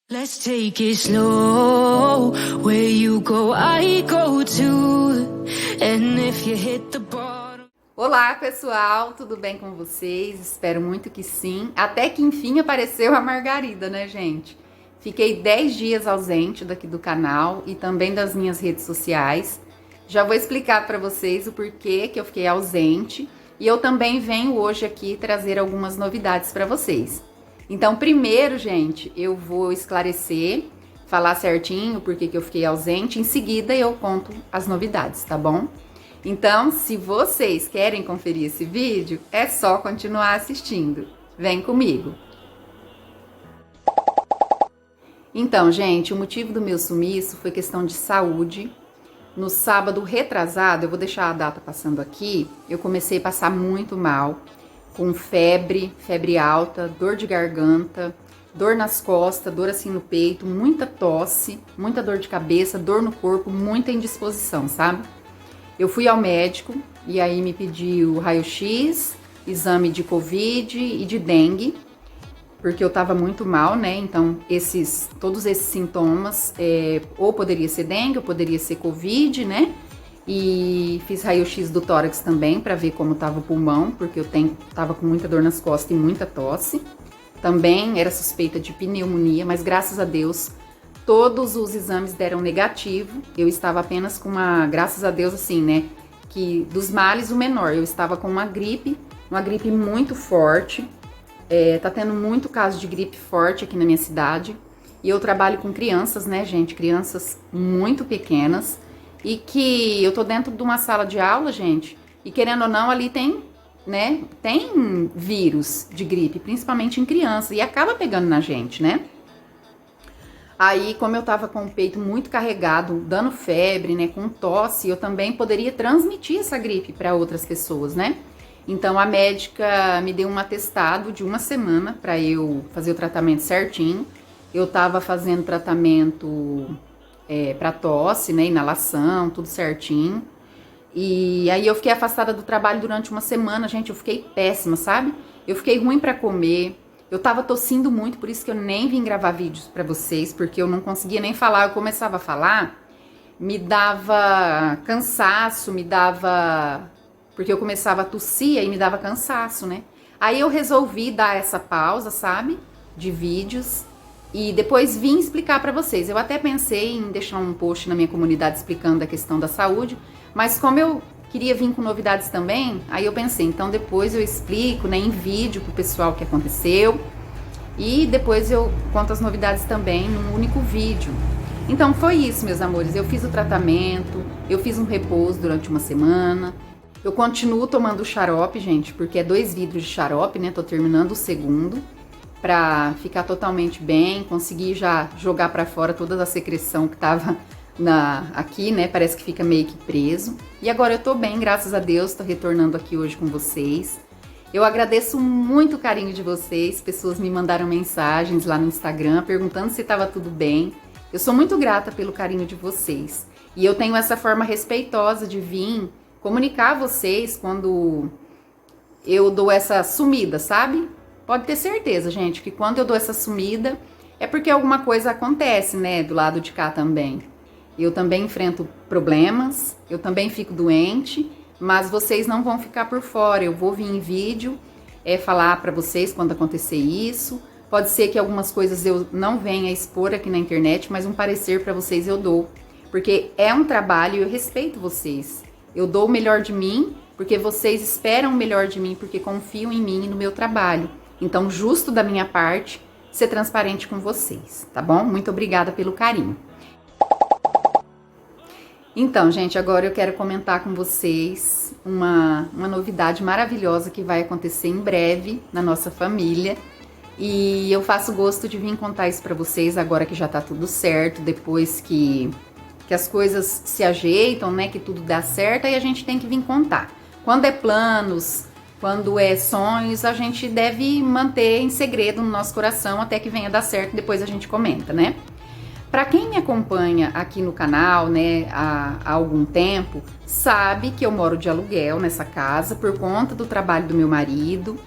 Let's take it slow. Where you go, I go too. And if you hit the bottom. Olá pessoal, tudo bem com vocês? Espero muito que sim. Até que enfim apareceu a Margarida, né, gente? Fiquei 10 dias ausente daqui do canal e também das minhas redes sociais. Já vou explicar para vocês o porquê que eu fiquei ausente. E eu também venho hoje aqui trazer algumas novidades para vocês. Então, primeiro, gente, eu vou esclarecer, falar certinho porque que eu fiquei ausente. Em seguida, eu conto as novidades, tá bom? Então, se vocês querem conferir esse vídeo, é só continuar assistindo. Vem comigo! Então, gente, o motivo do meu sumiço foi questão de saúde. No sábado retrasado, eu vou deixar a data passando aqui, eu comecei a passar muito mal, com febre alta, dor de garganta, dor nas costas, dor assim no peito, muita tosse, muita dor de cabeça, dor no corpo, muita indisposição, sabe? Eu fui ao médico e aí me pediu raio-x, exame de Covid e de dengue, porque eu tava muito mal, né? Então, todos esses sintomas, ou poderia ser dengue, ou poderia ser Covid, né? E fiz raio-x do tórax também, para ver como tava o pulmão, porque eu tava com muita dor nas costas e muita tosse. Também era suspeita de pneumonia, mas graças a Deus, todos os exames deram negativo. Eu estava apenas com graças a Deus, assim, né? Que dos males o menor. Eu estava com uma gripe muito forte. Tá tendo muito caso de gripe forte aqui na minha cidade. E eu trabalho com crianças, né, gente? Crianças muito pequenas. E que eu tô dentro de uma sala de aula, gente. E querendo ou não, ali tem, né? Tem vírus de gripe, principalmente em criança. E acaba pegando na gente, né? Aí, como eu tava com o peito muito carregado, dando febre, né? Com tosse, eu também poderia transmitir essa gripe para outras pessoas, né? Então, a médica me deu um atestado de 1 semana para eu fazer o tratamento certinho. Eu tava fazendo tratamento para tosse, né, inalação, tudo certinho. E aí eu fiquei afastada do trabalho durante 1 semana, gente, eu fiquei péssima, sabe? Eu fiquei ruim para comer, eu tava tossindo muito, por isso que eu nem vim gravar vídeos para vocês, porque eu não conseguia nem falar. Eu começava a falar, me dava cansaço, porque eu começava a tossir e me dava cansaço, né? Aí eu resolvi dar essa pausa, sabe, de vídeos. E depois vim explicar para vocês. Eu até pensei em deixar um post na minha comunidade explicando a questão da saúde, mas como eu queria vir com novidades também, aí eu pensei, então depois eu explico, né, em vídeo pro pessoal o que aconteceu, e depois eu conto as novidades também num único vídeo. Então foi isso, meus amores, eu fiz o tratamento, eu fiz um repouso durante 1 semana, eu continuo tomando xarope, gente, porque é 2 vidros de xarope, né, tô terminando o segundo, para ficar totalmente bem, conseguir já jogar para fora toda a secreção que tava aqui, né? Parece que fica meio que preso. E agora eu tô bem, graças a Deus, tô retornando aqui hoje com vocês. Eu agradeço muito o carinho de vocês, pessoas me mandaram mensagens lá no Instagram perguntando se tava tudo bem. Eu sou muito grata pelo carinho de vocês. E eu tenho essa forma respeitosa de vir comunicar a vocês quando eu dou essa sumida, sabe? Pode ter certeza, gente, que quando eu dou essa sumida é porque alguma coisa acontece, né, do lado de cá também. Eu também enfrento problemas, eu também fico doente, mas vocês não vão ficar por fora. Eu vou vir em vídeo, falar pra vocês quando acontecer isso. Pode ser que algumas coisas eu não venha expor aqui na internet, mas um parecer pra vocês eu dou. Porque é um trabalho e eu respeito vocês. Eu dou o melhor de mim, porque vocês esperam o melhor de mim, porque confiam em mim e no meu trabalho. Então, justo da minha parte, ser transparente com vocês, tá bom? Muito obrigada pelo carinho. Então, gente, agora eu quero comentar com vocês uma novidade maravilhosa que vai acontecer em breve na nossa família. E eu faço gosto de vir contar isso pra vocês agora que já tá tudo certo, depois que as coisas se ajeitam, né, que tudo dá certo, aí a gente tem que vir contar. Quando é planos, quando é sonhos, a gente deve manter em segredo no nosso coração até que venha dar certo, depois a gente comenta, né? Para quem me acompanha aqui no canal, né, há algum tempo, sabe que eu moro de aluguel nessa casa por conta do trabalho do meu marido,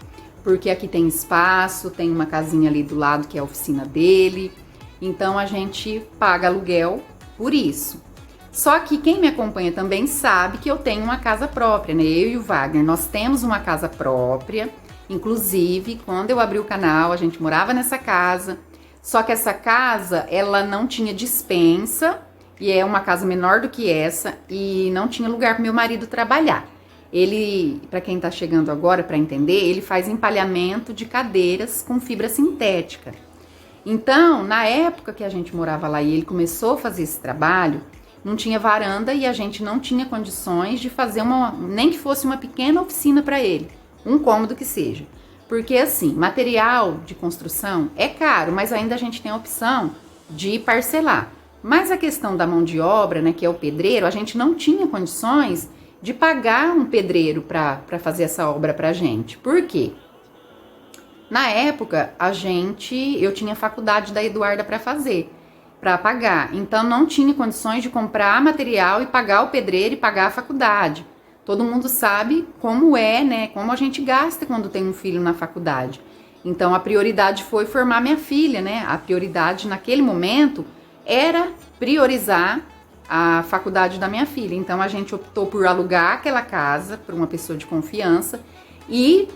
porque aqui tem espaço, tem uma casinha ali do lado que é a oficina dele, Então a gente paga aluguel por isso. Só que quem me acompanha também sabe que eu tenho uma casa própria, né? Eu e o Wagner, nós temos uma casa própria. Inclusive, quando eu abri o canal, a gente morava nessa casa. Só que essa casa, ela não tinha despensa, e é uma casa menor do que essa, e não tinha lugar para meu marido trabalhar. Ele, para quem tá chegando agora para entender, ele faz empalhamento de cadeiras com fibra sintética. Então, na época que a gente morava lá e ele começou a fazer esse trabalho, não tinha varanda e a gente não tinha condições de fazer nem que fosse uma pequena oficina para ele, um cômodo que seja. Porque assim, material de construção é caro, mas ainda a gente tem a opção de parcelar. Mas a questão da mão de obra, né, que é o pedreiro, a gente não tinha condições de pagar um pedreiro para fazer essa obra pra gente. Por quê? Na época, eu tinha faculdade da Eduarda para fazer, para pagar. Então não tinha condições de comprar material e pagar o pedreiro e pagar a faculdade. Todo mundo sabe como é, né? Como a gente gasta quando tem um filho na faculdade. Então a prioridade foi formar minha filha, né? A prioridade naquele momento era priorizar a faculdade da minha filha. Então a gente optou por alugar aquela casa para uma pessoa de confiança e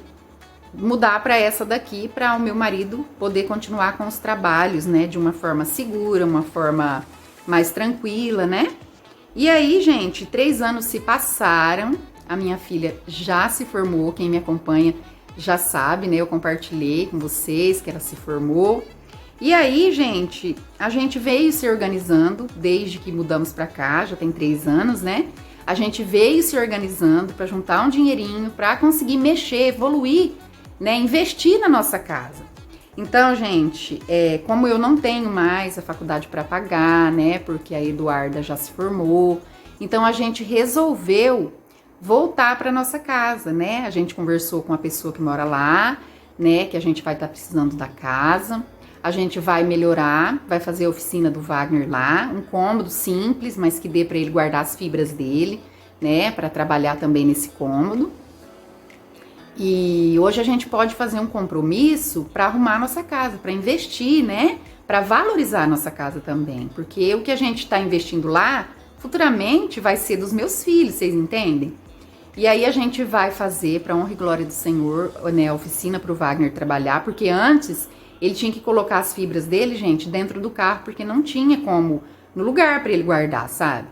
mudar para essa daqui, para o meu marido poder continuar com os trabalhos, né, de uma forma segura, uma forma mais tranquila, né? E aí, gente, 3 anos se passaram, a minha filha já se formou, quem me acompanha já sabe, né? Eu compartilhei com vocês que ela se formou. E aí, gente, a gente veio se organizando desde que mudamos para cá, já tem 3 anos, né? A gente veio se organizando para juntar um dinheirinho, para conseguir mexer, evoluir, né, investir na nossa casa. Então, gente, como eu não tenho mais a faculdade para pagar, né, porque a Eduarda já se formou, então a gente resolveu voltar para nossa casa, né? A gente conversou com a pessoa que mora lá, né, que a gente vai estar precisando da casa. A gente vai melhorar, vai fazer a oficina do Wagner lá, um cômodo simples, mas que dê para ele guardar as fibras dele, né, para trabalhar também nesse cômodo. E hoje a gente pode fazer um compromisso para arrumar a nossa casa, para investir, né? Para valorizar a nossa casa também. Porque o que a gente está investindo lá, futuramente vai ser dos meus filhos, vocês entendem? E aí a gente vai fazer, para honra e glória do Senhor, né, a oficina para o Wagner trabalhar, porque antes ele tinha que colocar as fibras dele, gente, dentro do carro, porque não tinha como, no lugar para ele guardar, sabe?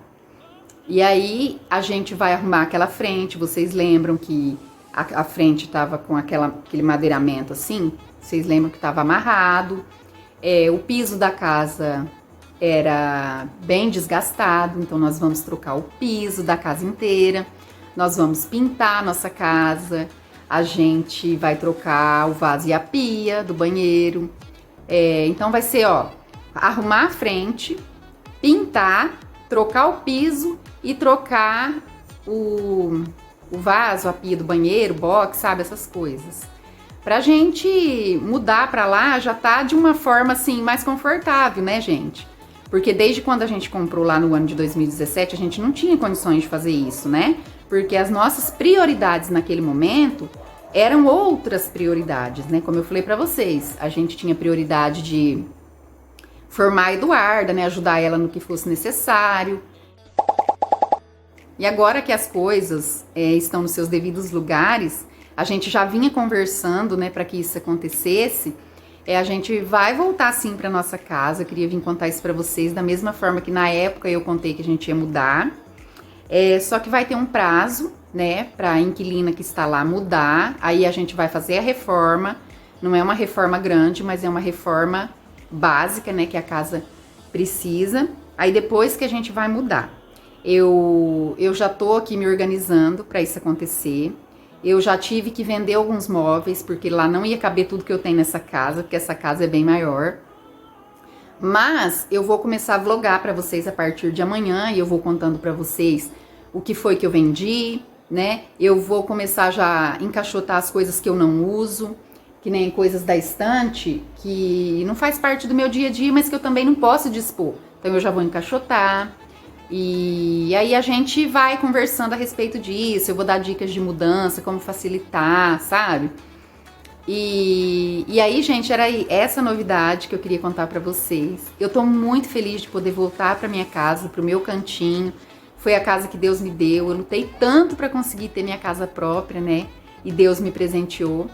E aí a gente vai arrumar aquela frente, vocês lembram que a frente tava com aquele madeiramento assim, vocês lembram que tava amarrado, o piso da casa era bem desgastado, então nós vamos trocar o piso da casa inteira, nós vamos pintar a nossa casa, a gente vai trocar o vaso e a pia do banheiro, então vai ser, ó, arrumar a frente, pintar, trocar o piso e trocar o vaso, a pia do banheiro, box, sabe, essas coisas. Pra gente mudar pra lá já tá de uma forma assim mais confortável, né, gente? Porque desde quando a gente comprou lá no ano de 2017, a gente não tinha condições de fazer isso, né? Porque as nossas prioridades naquele momento eram outras prioridades, né? Como eu falei pra vocês, a gente tinha prioridade de formar a Eduarda, né, ajudar ela no que fosse necessário. E agora que as coisas estão nos seus devidos lugares, a gente já vinha conversando, né, para que isso acontecesse. A gente vai voltar sim para nossa casa. Eu queria vir contar isso para vocês da mesma forma que na época eu contei que a gente ia mudar. Só que vai ter um prazo, né, para a inquilina que está lá mudar. Aí a gente vai fazer a reforma. Não é uma reforma grande, mas é uma reforma básica, né, que a casa precisa. Aí depois que a gente vai mudar. Eu já tô aqui me organizando para isso acontecer. Eu já tive que vender alguns móveis, porque lá não ia caber tudo que eu tenho nessa casa, porque essa casa é bem maior. Mas eu vou começar a vlogar para vocês a partir de amanhã e eu vou contando para vocês o que foi que eu vendi, né? Eu vou começar já a encaixotar as coisas que eu não uso, que nem coisas da estante, que não faz parte do meu dia a dia, mas que eu também não posso dispor. Então eu já vou encaixotar. E aí a gente vai conversando a respeito disso, eu vou dar dicas de mudança, como facilitar, sabe? E aí, gente, era essa novidade que eu queria contar pra vocês. Eu tô muito feliz de poder voltar pra minha casa, pro meu cantinho. Foi a casa que Deus me deu. Eu lutei tanto pra conseguir ter minha casa própria, né? E Deus me presenteou.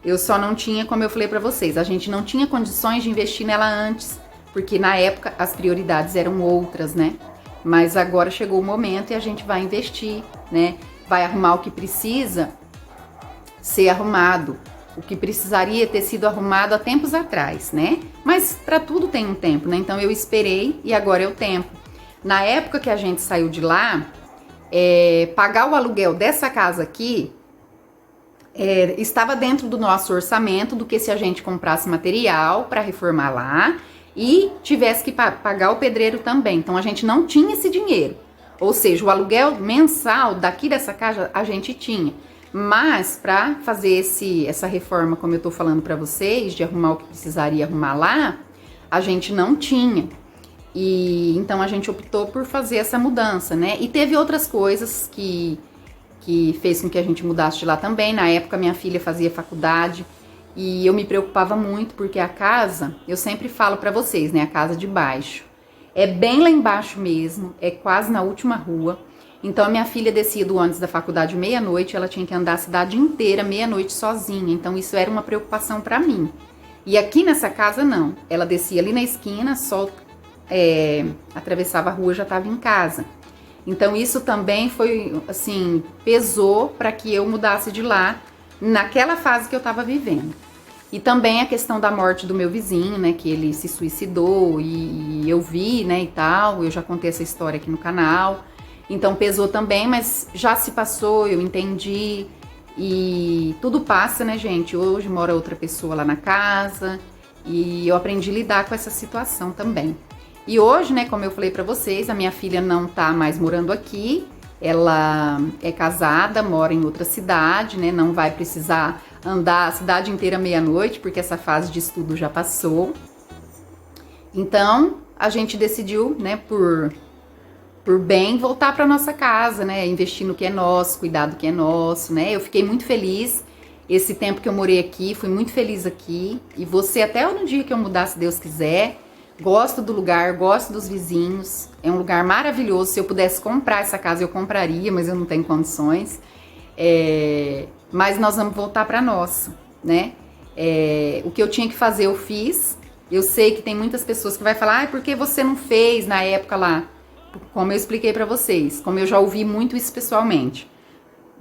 Eu só não tinha, como eu falei pra vocês, a gente não tinha condições de investir nela antes, porque na época as prioridades eram outras, né? Mas agora chegou o momento e a gente vai investir, né? Vai arrumar o que precisa ser arrumado. O que precisaria ter sido arrumado há tempos atrás, né? Mas para tudo tem um tempo, né? Então eu esperei e agora é o tempo. Na época que a gente saiu de lá, pagar o aluguel dessa casa aqui estava dentro do nosso orçamento, do que se a gente comprasse material para reformar lá e tivesse que pagar o pedreiro também. Então a gente não tinha esse dinheiro. Ou seja, o aluguel mensal daqui dessa casa a gente tinha. Mas para fazer essa reforma, como eu tô falando para vocês, de arrumar o que precisaria arrumar lá, a gente não tinha. E então a gente optou por fazer essa mudança, né? E teve outras coisas que fez com que a gente mudasse de lá também. Na época minha filha fazia faculdade e eu me preocupava muito porque a casa, eu sempre falo para vocês, né? A casa de baixo é bem lá embaixo mesmo, é quase na última rua. Então, a minha filha descia do ônibus da faculdade meia-noite, ela tinha que andar a cidade inteira meia-noite sozinha. Então, isso era uma preocupação para mim. E aqui nessa casa, não. Ela descia ali na esquina, só atravessava a rua e já estava em casa. Então, isso também foi, assim, pesou para que eu mudasse de lá naquela fase que eu estava vivendo. E também a questão da morte do meu vizinho, né, que ele se suicidou e eu vi, né, e tal. Eu já contei essa história aqui no canal. Então pesou também, mas já se passou, eu entendi e tudo passa, né, gente? Hoje mora outra pessoa lá na casa e eu aprendi a lidar com essa situação também. E hoje, né, como eu falei pra vocês, a minha filha não tá mais morando aqui, ela é casada, mora em outra cidade, né, não vai precisar andar a cidade inteira meia-noite, porque essa fase de estudo já passou. Então, a gente decidiu, né, por bem, voltar para nossa casa, né? Investir no que é nosso, cuidar do que é nosso, né? Eu fiquei muito feliz esse tempo que eu morei aqui, fui muito feliz aqui. E você, até no dia que eu mudar, se Deus quiser, gosto do lugar, gosto dos vizinhos. É um lugar maravilhoso. Se eu pudesse comprar essa casa, eu compraria, mas eu não tenho condições. Mas nós vamos voltar para nossa, né? O que eu tinha que fazer, eu fiz. Eu sei que tem muitas pessoas que vai falar, por que você não fez na época lá? Como eu expliquei pra vocês, como eu já ouvi muito isso pessoalmente.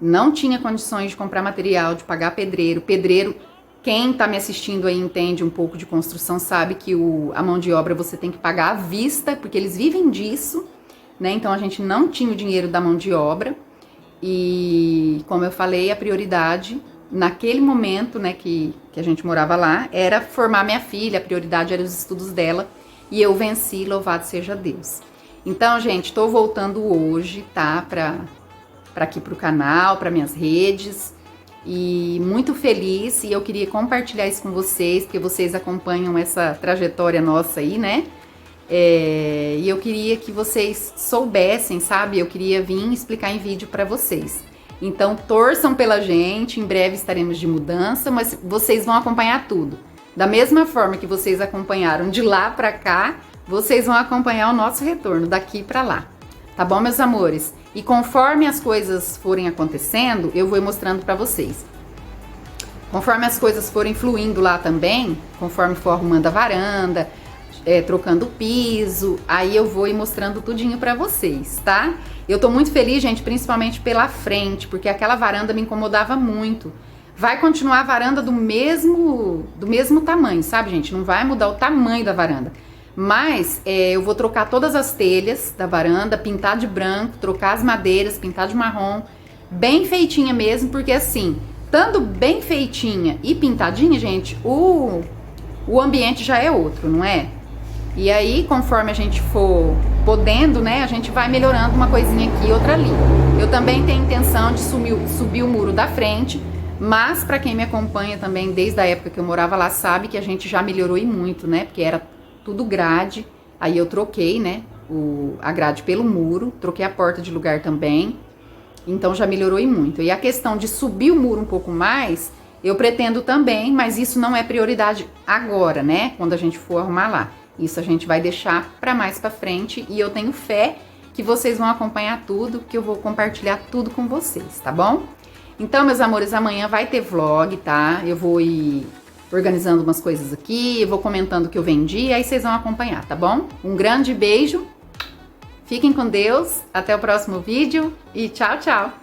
Não tinha condições de comprar material, de pagar pedreiro. Pedreiro, quem tá me assistindo aí entende um pouco de construção, sabe que a mão de obra você tem que pagar à vista, porque eles vivem disso, né? Então a gente não tinha o dinheiro da mão de obra. E, como eu falei, a prioridade naquele momento, né, que a gente morava lá, era formar minha filha, a prioridade era os estudos dela. E eu venci, louvado seja Deus. Então, gente, tô voltando hoje, tá? Pra aqui pro canal, pra minhas redes. E muito feliz. E eu queria compartilhar isso com vocês, porque vocês acompanham essa trajetória nossa aí, né? E eu queria que vocês soubessem, sabe? Eu queria vir explicar em vídeo pra vocês. Então, torçam pela gente. Em breve estaremos de mudança, mas vocês vão acompanhar tudo. Da mesma forma que vocês acompanharam de lá pra cá, vocês vão acompanhar o nosso retorno daqui pra lá, tá bom, meus amores? E conforme as coisas forem acontecendo, eu vou mostrando pra vocês. Conforme as coisas forem fluindo lá também, conforme for arrumando a varanda, trocando o piso, aí eu vou ir mostrando tudinho pra vocês, tá? Eu tô muito feliz, gente, principalmente pela frente, porque aquela varanda me incomodava muito. Vai continuar a varanda do mesmo tamanho, sabe, gente? Não vai mudar o tamanho da varanda. Mas eu vou trocar todas as telhas da varanda, pintar de branco, trocar as madeiras, pintar de marrom, bem feitinha mesmo, porque assim, estando bem feitinha e pintadinha, gente, o ambiente já é outro, não é? E aí, conforme a gente for podendo, né, a gente vai melhorando uma coisinha aqui, outra ali. Eu também tenho intenção de subir o muro da frente, mas para quem me acompanha também desde a época que eu morava lá, sabe que a gente já melhorou e muito, né, porque era tudo grade, aí eu troquei, né, a grade pelo muro, troquei a porta de lugar também, então já melhorou e muito. E a questão de subir o muro um pouco mais, Eu pretendo também, mas isso não é prioridade agora, né? Quando a gente for arrumar lá. Isso a gente vai deixar para mais para frente e eu tenho fé que vocês vão acompanhar tudo, que eu vou compartilhar tudo com vocês, tá bom? Então, meus amores, amanhã vai ter vlog, tá? Eu vou ir organizando umas coisas aqui, eu vou comentando o que eu vendi, aí vocês vão acompanhar, tá bom? Um grande beijo, fiquem com Deus, até o próximo vídeo e tchau, tchau!